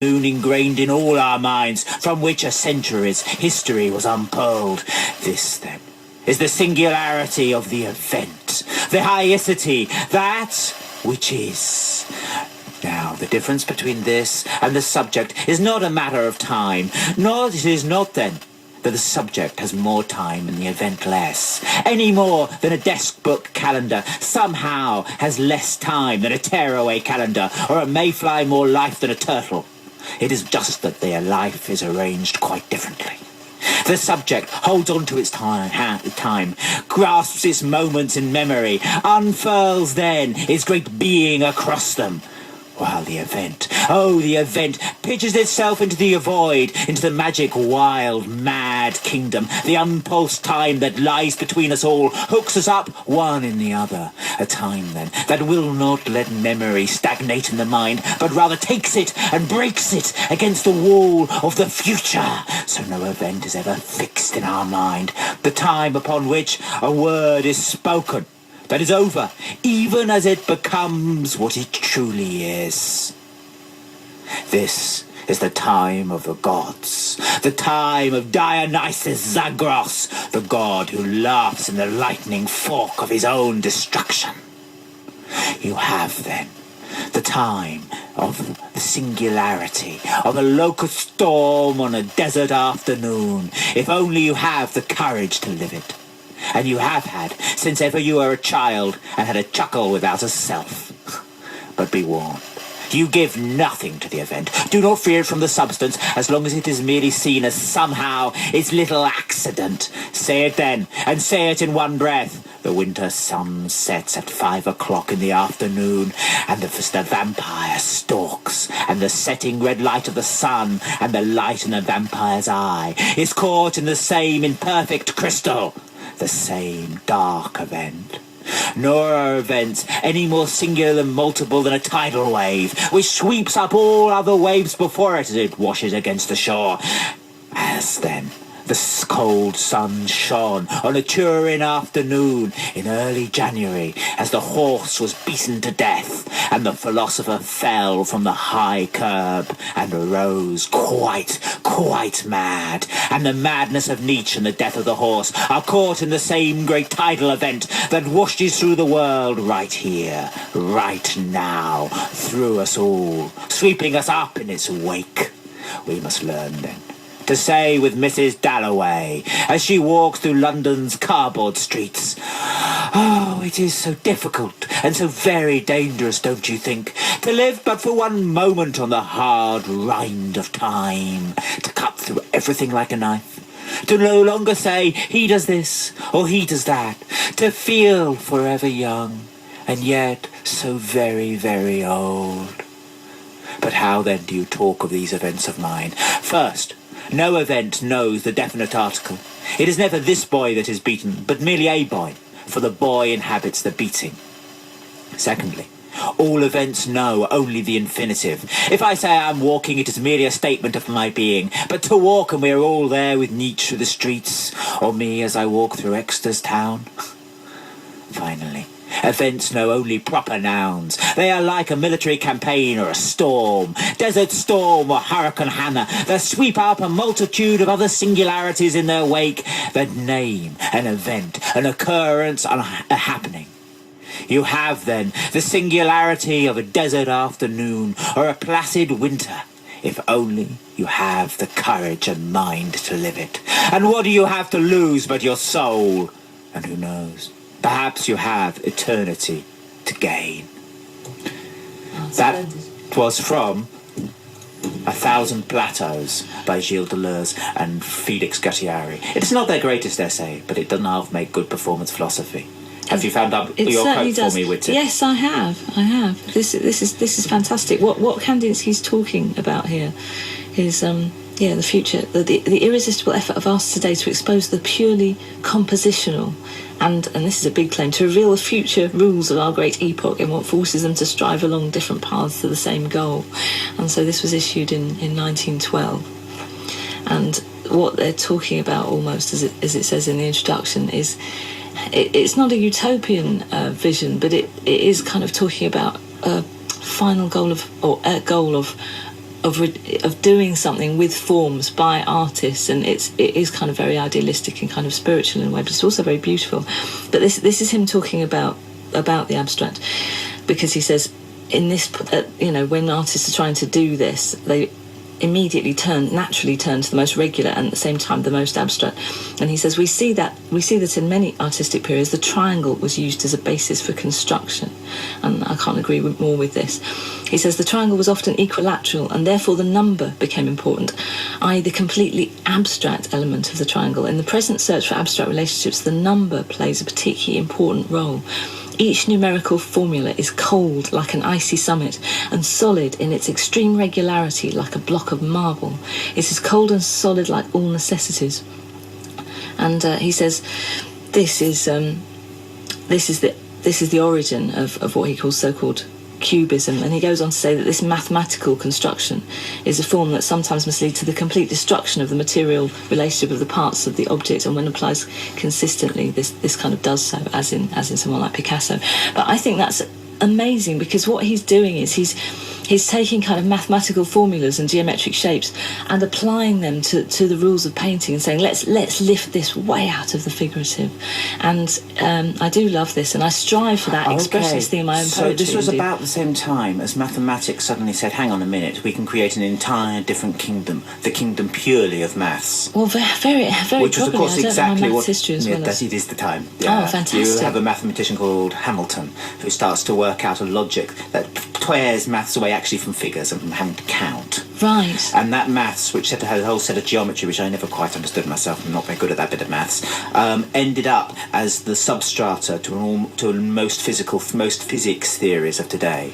noon ingrained in all our minds, from which a century's history was unpearled. This, then, is the singularity of the event, the hiaticity, that which is. Now, the difference between this and the subject is not a matter of time, nor it is not, then, that the subject has more time and the event less, any more than a desk book calendar somehow has less time than a tearaway calendar, or a mayfly more life than a turtle. It is just that their life is arranged quite differently. The subject holds on to its time, grasps its moments in memory, unfurls then its great being across them, while the event, the event, pitches itself into the void, into the magic, wild, mad kingdom. The unpulsed time that lies between us all hooks us up one in the other. A time, then, that will not let memory stagnate in the mind, but rather takes it and breaks it against the wall of the future. So no event is ever fixed in our mind. The time upon which a word is spoken, that is over, even as it becomes what it truly is. This is the time of the gods, the time of Dionysus Zagros, the god who laughs in the lightning fork of his own destruction. You have, then, the time of the singularity, of a locust storm on a desert afternoon, if only you have the courage to live it. And you have had, since ever you were a child, and had a chuckle without a self. But be warned, you give nothing to the event. Do not fear it from the substance, as long as it is merely seen as somehow its little accident. Say it then, and say it in one breath. The winter sun sets at 5 o'clock in the afternoon, and the vampire stalks, and the setting red light of the sun, and the light in the vampire's eye, is caught in the same imperfect crystal. The same dark event. Nor are events any more singular and multiple than a tidal wave, which sweeps up all other waves before it as it washes against the shore. As, then, the cold sun shone on a Turin afternoon in early January, as the horse was beaten to death, and the philosopher fell from the high curb, and arose quite mad, and the madness of Nietzsche and the death of the horse are caught in the same great tidal event that washes through the world right here, right now, through us all, sweeping us up in its wake. We must learn, then, to say with Mrs. Dalloway, as she walks through London's cardboard streets, "Oh, it is so difficult and so very dangerous, don't you think, to live but for one moment on the hard rind of time, to cut through everything like a knife, to no longer say he does this or he does that, to feel forever young and yet so very, very old." But how then do you talk of these events of mine? First, no event knows the definite article. It is never this boy that is beaten, but merely a boy, for the boy inhabits the beating. Secondly, all events know only the infinitive. If I say I am walking, it is merely a statement of my being. But to walk, and we are all there with Nietzsche through the streets, or me as I walk through Exeter's town. Finally, events know only proper nouns. They are like a military campaign or a storm, desert storm or hurricane Hannah, that sweep up a multitude of other singularities in their wake, that name an event, an occurrence, a happening. You have, then, the singularity of a desert afternoon or a placid winter, if only you have the courage and mind to live it. And what do you have to lose but your soul? And who knows? Perhaps you have eternity to gain. That was from 1,000 Plateaus by Gilles Deleuze and Felix Guattari. It's not their greatest essay, but it doesn't half make good performance philosophy. Have you found out your quote for me, Whitty? Yes, I have. This is fantastic. What Kandinsky's talking about here is the future, the irresistible effort of artists today to expose the purely compositional, and this is a big claim, to reveal the future rules of our great epoch and what forces them to strive along different paths to the same goal. And so this was issued in 1912. And what they're talking about, almost as it says in the introduction, is it's not a utopian vision, but it is kind of talking about a final goal of of doing something with forms by artists, and it is kind of very idealistic and kind of spiritual in a way, but it's also very beautiful. But this is him talking about the abstract, because he says in this, when artists are trying to do this, they immediately naturally turn to the most regular and at the same time the most abstract. And he says we see that in many artistic periods the triangle was used as a basis for construction, and I can't agree more with this. He says the triangle was often equilateral, and therefore the number became important, i.e. the completely abstract element of the triangle. In the present search for abstract relationships, the number plays a particularly important role. Each numerical formula is cold like an icy summit and solid in its extreme regularity like a block of marble. It is cold and solid like all necessities. And he says this is the origin of what he calls so-called cubism, and he goes on to say that this mathematical construction is a form that sometimes must lead to the complete destruction of the material relationship of the parts of the object, and when applied consistently this kind of does so, as in someone like Picasso. But I think that's amazing, because what he's doing is he's taking kind of mathematical formulas and geometric shapes and applying them to the rules of painting and saying let's lift this way out of the figurative. And I do love this, and I strive for that expressionist thing in my own poetry. So this was about the same time as mathematics suddenly said, hang on a minute, we can create an entire different kingdom, the kingdom purely of maths. Well, very, very which was, of course, exactly what history as well as... it is the time. Yeah. Oh, fantastic. You have a mathematician called Hamilton who starts to work out a logic that tears maths away actually from figures and from having to count. Right. And that maths, which had a whole set of geometry, which I never quite understood myself, I'm not very good at that bit of maths, ended up as the substrata to most physics theories of today.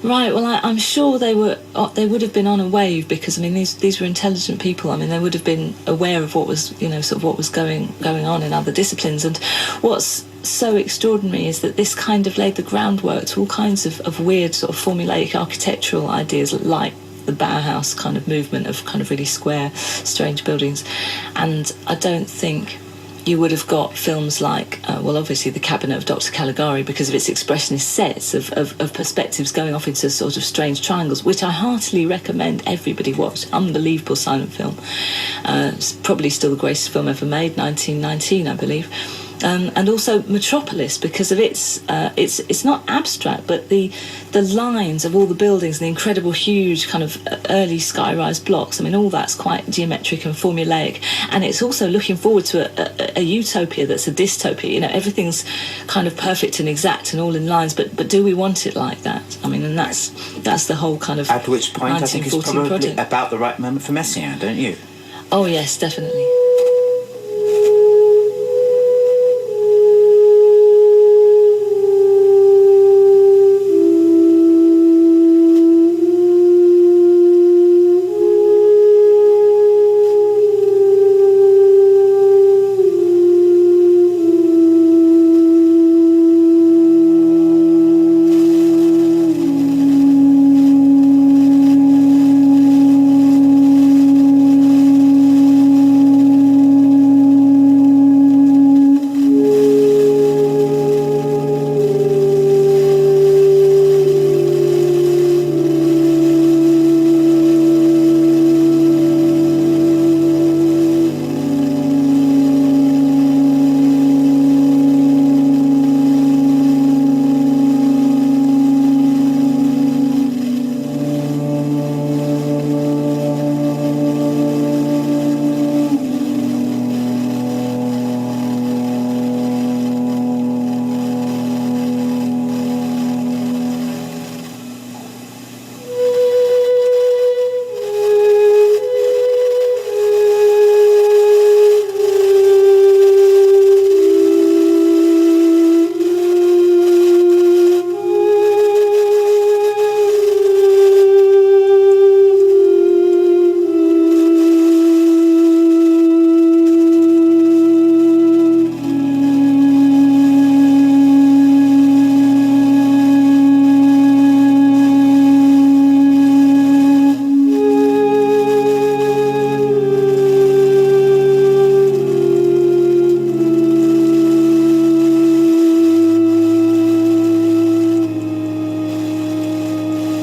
Right. Well, I'm sure they would have been on a wave, because I mean these were intelligent people. I mean, they would have been aware of what was what was going on in other disciplines. And what's so extraordinary is that this kind of laid the groundwork to all kinds of weird sort of formulaic architectural ideas, like the Bauhaus kind of movement of kind of really square, strange buildings. And I don't think you would have got films like, obviously The Cabinet of Dr. Caligari, because of its expressionist sets of perspectives going off into sort of strange triangles, which I heartily recommend everybody watch. Unbelievable silent film. It's probably still the greatest film ever made, 1919, I believe. And also Metropolis, because of it's not abstract, but the lines of all the buildings and the incredible huge kind of early sky-rise blocks, I mean, all that's quite geometric and formulaic, and it's also looking forward to a utopia that's a dystopia. Everything's kind of perfect and exact and all in lines, but do we want it like that? I mean, and that's the whole kind of at which point I think it's probably project. about the right moment for Messiaen, don't you? Oh yes, definitely.